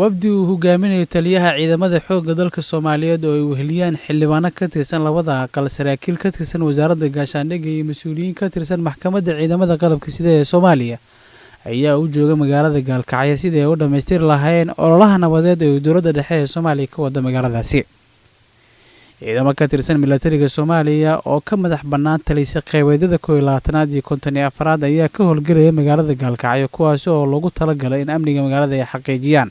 wabdi uu hogaaminayo taliyaha ciidamada xoogga dalka Soomaaliyeed oo ay weheliyaan xildhibaano ka tirsan labada aqal saraakiil ka tirsan wasaaradda gaashaandhigga iyo mas'uuliyiin ka tirsan maxkamadda ciidamada qalabka sida ee Soomaaliya ayaa u jooga magaalada Gaalkacyo sidii ay u dhameystir lahaayeen ololaha nabadeed ee dowladda dhexe ee Soomaaliya ka wada magaaladaasi. ciidamo ka tirsan militariga Soomaaliya oo ka madax bannaan talisay qeybadeeda 12aad iyo 54aad ayaa ka howlgelaya magaalada Gaalkacyo kuwaas oo lagu talagalay in amniga magaalada ay xaqiijiyaan.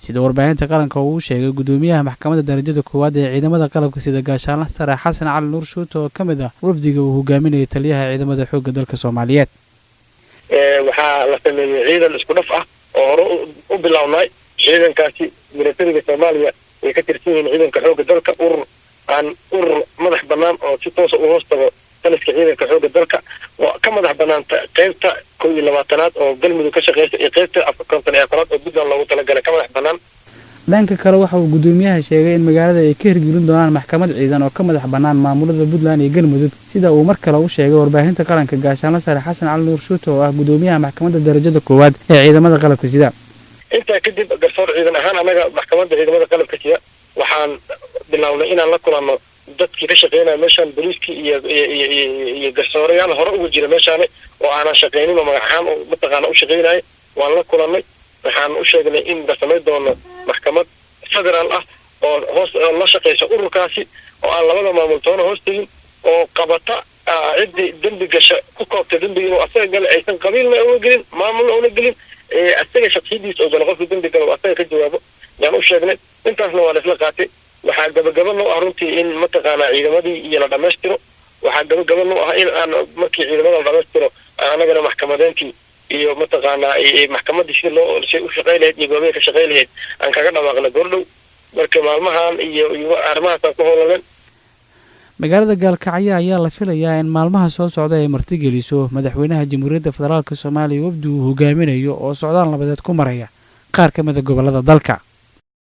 sida warbaahinta qaranka uu sheegay gudoomiyaha maxkamadda darajada koowaad ee ciidamada qalabka sida gaashaanle sare Xasan Cali Nuur Shuuto oo kamid ah wafdiga uu hogaaminayo taliyaha ciidamada xoogga dalka Soomaaliyeed. waxaa la sameeyay ciidan isku dhaf ah oo hore u bilownay ciidankaasi militariga Soomaaliya ay ka tirsan yihiin ciidanka xoogga dalka urur madax bannaan oo si toos ah u hoostago taliska ciidanka xoogga dalka oo ka madax bannaan qaybta 12aad oo galmudug ka shaqeysa iyo qaybta 54aad oo Puntland loogu talagalay ka madax bannaan. dhanka kale waxa uu gudoomiyaha sheegay in magaalada ay ka hirgelin doonaan maxkamad ciidan oo ka madax bannaan maamulada Puntland iyo galmudug sida uu mar kale u sheegay warbaahinta qaranka gaashaanle sare Xasan Cali Nuur Shuuto oo ah gudoomiyaha maxkamadda darajada koowaad ee ciidamada qalabka sida. inta kadib garsoor ciidan ahaan anaga maxkamadda ciidamada qalabka sida waxaan bilawnay inaan la kulanno dadkii ka shaqeynaya meeshan booliiskii iyo garsoorayaal hore ugu jira meeshaan oo aanan shaqeynin oo magacaaan oo mataqaana u shaqeynaya waan la kulannay waxaan u sheegnay in la samayn doono maxkamad federaal ah oo hoos la shaqeysa ururkaasi oo aan labada maamultoona hoos tegin oo qabata ciddii dembi gasha ku koobtay dembiga inuu asaga gale aysan qabiilna una gelin maamulna una gelin asaga shaqsidiisa oo gala qofkii dembi galo asaga ka jawaabo yaan u sheegnay intaasna waa la isla qaatay. waxaa gabagaba noo ah runtii in mataqaana ciidamadii iyo la dhameystiro waxaa gabagaba noo ah in aan markii ciidamada la dhameystiro anagana maxkamadeyntii iyo mataqaana maxkamadii si u shaqeyn lahayd iyo goobaha ka shaqeyn lahayd aan kaga dhawaaqna goordhow marka maalmahan iyo arrimahaas ku howlaneen. magaalada Gaalkacyo ayaa la filayaa in maalmaha soo socda ay martigeliso madaxweynaha Jamhuuriyadda Federaalka Soomaaliya wafdi uu hogaaminayo oo socdaal nabadeed ku maraya qaar ka mid ah gobolada dalka.